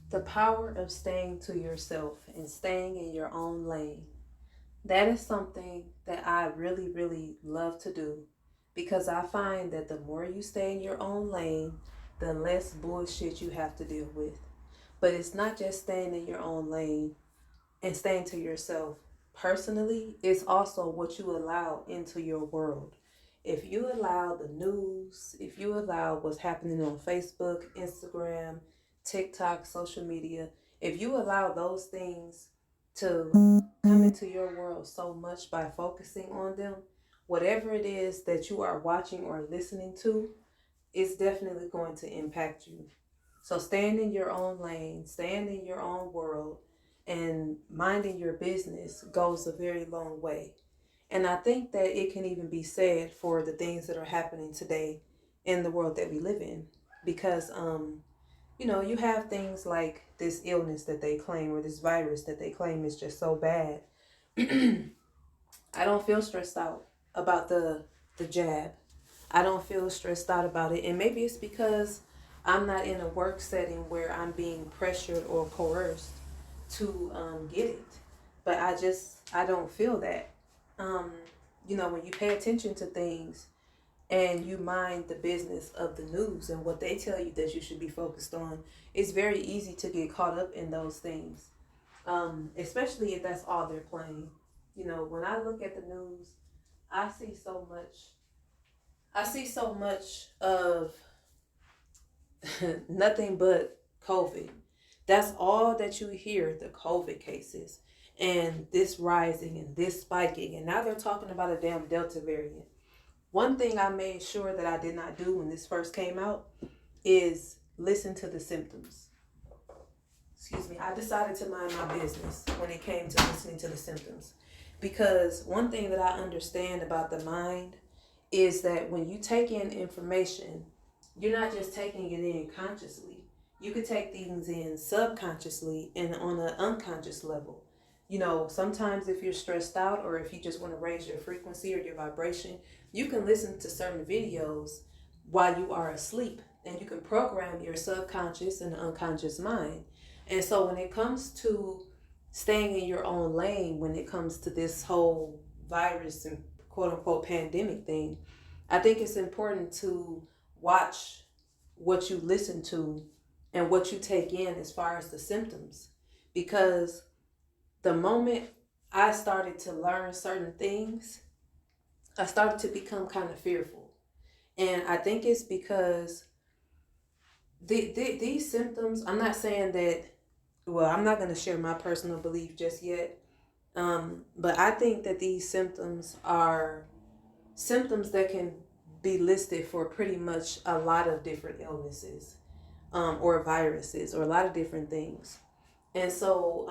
The power of staying to yourself and staying in your own lane. That is something that I really, really love to do because I find that the more you stay in your own lane, the less bullshit you have to deal with. But it's not just staying in your own lane and staying to yourself. Personally, it's also what you allow into your world. If you allow the news, if you allow what's happening on Facebook, Instagram, TikTok, social media, if you allow those things to come into your world so much by focusing on them, whatever it is that you are watching or listening to, it's definitely going to impact you. So staying in your own lane, staying in your own world, and minding your business goes a very long way. And I think that it can even be said for the things that are happening today in the world that we live in. Because you have things like this illness that they claim or this virus that they claim is just so bad. I don't feel stressed out about the jab. I don't feel stressed out about it. And maybe it's because I'm not in a work setting where I'm being pressured or coerced to get it. But I don't feel that. Um, when you pay attention to things and you mind the business of the news and what they tell you that you should be focused on, it's very easy to get caught up in those things, especially if that's all they're playing. When I look at the news, I see so much. I see so much of nothing but COVID. That's all that you hear, the COVID cases and this rising and this spiking. And now they're talking about a damn Delta variant. One thing I made sure that I did not do when this first came out is listen to the symptoms. Excuse me. I decided to mind my business when it came to listening to the symptoms. Because one thing that I understand about the mind is that when you take in information, you're not just taking it in consciously. You can take things in subconsciously and on an unconscious level. Sometimes if you're stressed out or if you just want to raise your frequency or your vibration, you can listen to certain videos while you are asleep and you can program your subconscious and unconscious mind. And so when it comes to staying in your own lane, when it comes to this whole virus and quote unquote pandemic thing, I think it's important to watch what you listen to and what you take in as far as the symptoms. Because the moment I started to learn certain things, I started to become kind of fearful. And I think it's because these symptoms, I'm not saying that, well, I'm not going to share my personal belief just yet. But I think that these symptoms are symptoms that can be listed for pretty much a lot of different illnesses, or viruses or a lot of different things. And so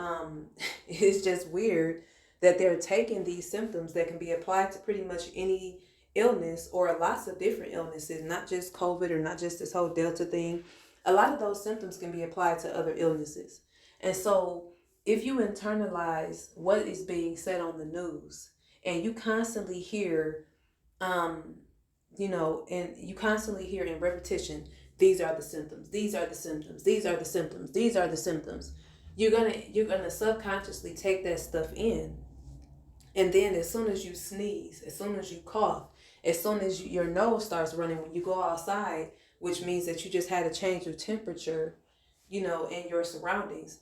it's just weird that they're taking these symptoms that can be applied to pretty much any illness or lots of different illnesses, not just COVID or not just this whole Delta thing. A lot of those symptoms can be applied to other illnesses. And so if you internalize what is being said on the news and you constantly hear, um, and you constantly hear in repetition, these are the symptoms, these are the symptoms, these are the symptoms, these are the symptoms. You're gonna subconsciously take that stuff in, and then as soon as you sneeze, as soon as you cough, as soon as your nose starts running when you go outside, which means that you just had a change of temperature, in your surroundings,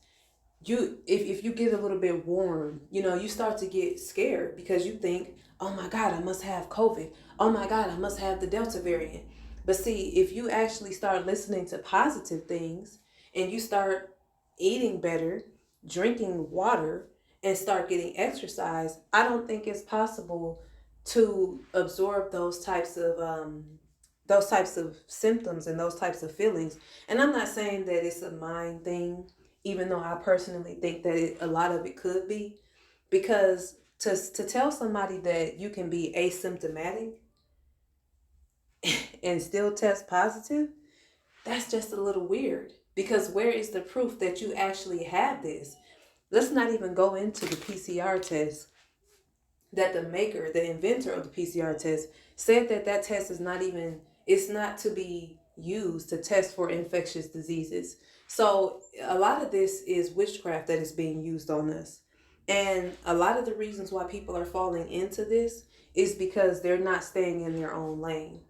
if you get a little bit warm, you start to get scared because you think, oh my God, I must have COVID. Oh my God, I must have the Delta variant. But see, if you actually start listening to positive things and you start eating better, drinking water, and start getting exercise, I don't think it's possible to absorb those types of symptoms and those types of feelings. And I'm not saying that it's a mind thing, even though I personally think that a lot of it could be, because to tell somebody that you can be asymptomatic and still test positive, that's just a little weird. Because where is the proof that you actually have this? Let's not even go into the PCR test that the maker, the inventor of the PCR test, said that test is not even, it's not to be used to test for infectious diseases. So a lot of this is witchcraft that is being used on us. And a lot of the reasons why people are falling into this is because they're not staying in their own lane.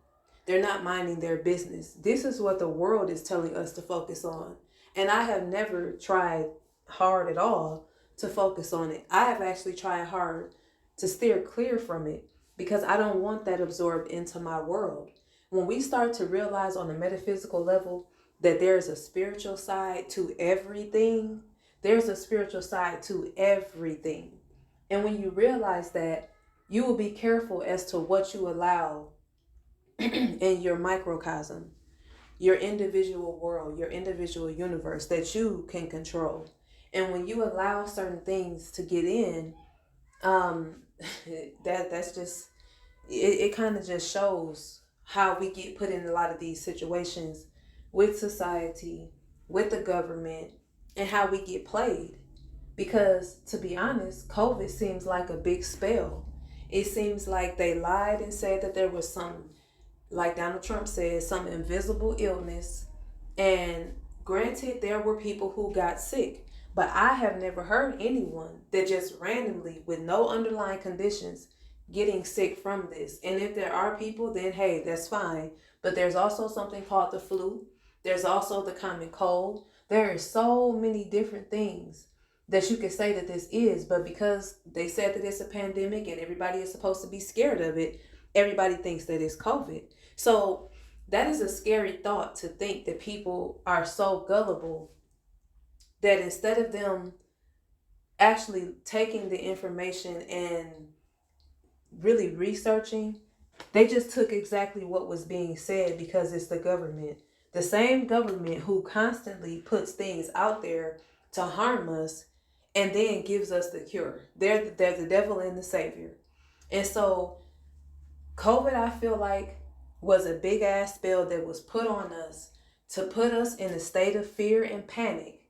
They're not minding their business. This is what the world is telling us to focus on. And I have never tried hard at all to focus on it. I have actually tried hard to steer clear from it because I don't want that absorbed into my world. When we start to realize on a metaphysical level that there's a spiritual side to everything, there's a spiritual side to everything. And when you realize that, you will be careful as to what you allow in your microcosm, your individual world, your individual universe that you can control. And when you allow certain things to get in, um, that's just it kind of just shows how we get put in a lot of these situations with society, with the government, and how we get played. Because to be honest, COVID seems like a big spell. It seems like they lied and said that there was some, like Donald Trump said, some invisible illness. And granted, there were people who got sick, but I have never heard anyone that just randomly, with no underlying conditions, getting sick from this. And if there are people, then hey, that's fine. But there's also something called the flu. There's also the common cold. There are so many different things that you could say that this is, but because they said that it's a pandemic and everybody is supposed to be scared of it, everybody thinks that it's COVID. So that is a scary thought, to think that people are so gullible that instead of them actually taking the information and really researching, they just took exactly what was being said because it's the government. The same government who constantly puts things out there to harm us and then gives us the cure. They're the devil and the savior. And so COVID, I feel like, was a big ass spell that was put on us to put us in a state of fear and panic.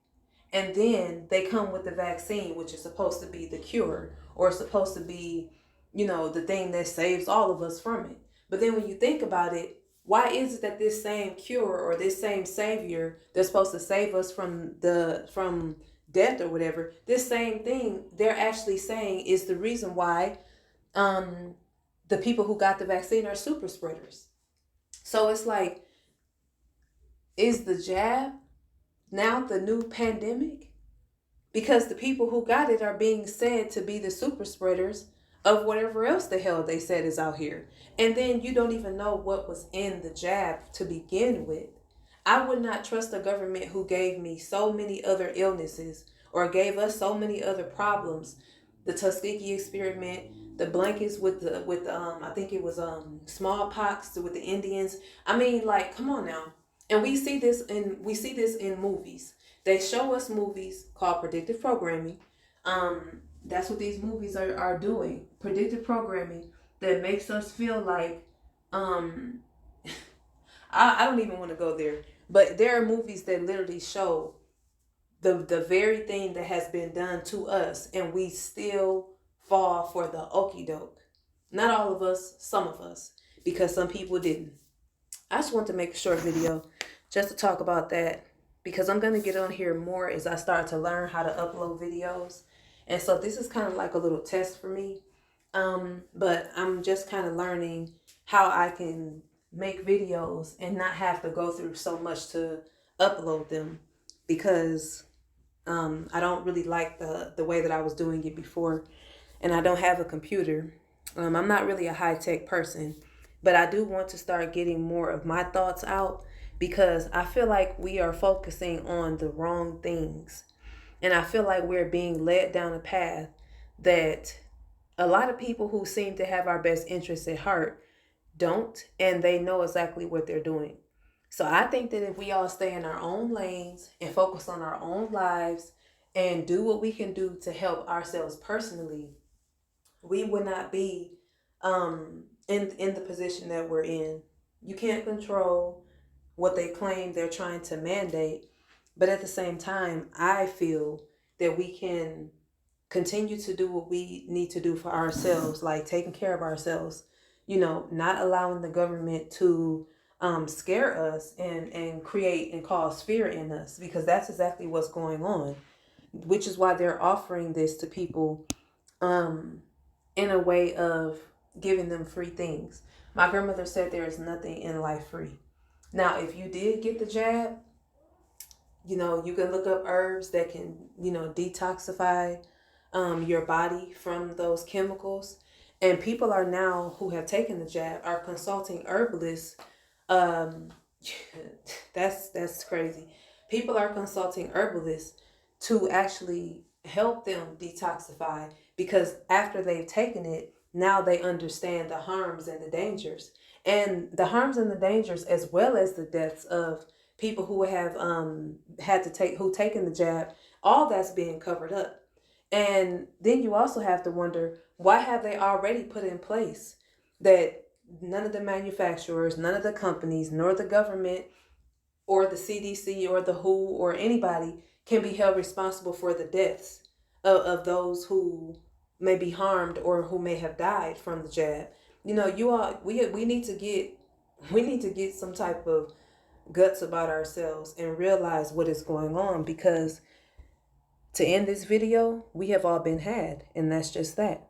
And then they come with the vaccine, which is supposed to be the cure, or supposed to be, the thing that saves all of us from it. But then when you think about it, why is it that this same cure or this same savior that's supposed to save us from death or whatever, this same thing they're actually saying is the reason why um the people who got the vaccine are super spreaders. So it's like, is the jab now the new pandemic? Because the people who got it are being said to be the super spreaders of whatever else the hell they said is out here. And then you don't even know what was in the jab to begin with. I would not trust a government who gave me so many other illnesses or gave us so many other problems. The Tuskegee experiment, the blankets with I think it was smallpox with the Indians. I mean, like, come on now. And we see this in movies. They show us movies called predictive programming. That's what these movies are doing. Predictive programming that makes us feel like um I don't even want to go there. But there are movies that literally show the very thing that has been done to us, and we still fall for the okey doke. Not all of us, some of us, because some people didn't. I just want to make a short video just to talk about that, because I'm going to get on here more as I start to learn how to upload videos. And so this is kind of like a little test for me. But I'm just kind of learning how I can make videos and not have to go through so much to upload them, because I don't really like the way that I was doing it before, and I don't have a computer. I'm not really a high tech person, but I do want to start getting more of my thoughts out, because I feel like we are focusing on the wrong things. And I feel like we're being led down a path that a lot of people who seem to have our best interests at heart don't, and they know exactly what they're doing. So I think that if we all stay in our own lanes and focus on our own lives and do what we can do to help ourselves personally, we would not be in the position that we're in. You can't control what they claim they're trying to mandate, but at the same time, I feel that we can continue to do what we need to do for ourselves, like taking care of ourselves, not allowing the government to scare us and create and cause fear in us, because that's exactly what's going on, which is why they're offering this to people in a way of giving them free things. My grandmother said there is nothing in life free. Now, if you did get the jab, you can look up herbs that can, detoxify your body from those chemicals. And people are now, who have taken the jab, are consulting herbalists. Um, that's crazy. People are consulting herbalists to actually help them detoxify, because after they've taken it, now they understand the harms and the dangers. And the harms and the dangers, as well as the deaths of people who have taken the jab, all that's being covered up. And then you also have to wonder, why have they already put in place that none of the manufacturers, none of the companies, nor the government or the CDC or the WHO or anybody can be held responsible for the deaths of those who may be harmed or who may have died from the jab? We need to get some type of guts about ourselves and realize what is going on, because to end this video, we have all been had, and that's just that.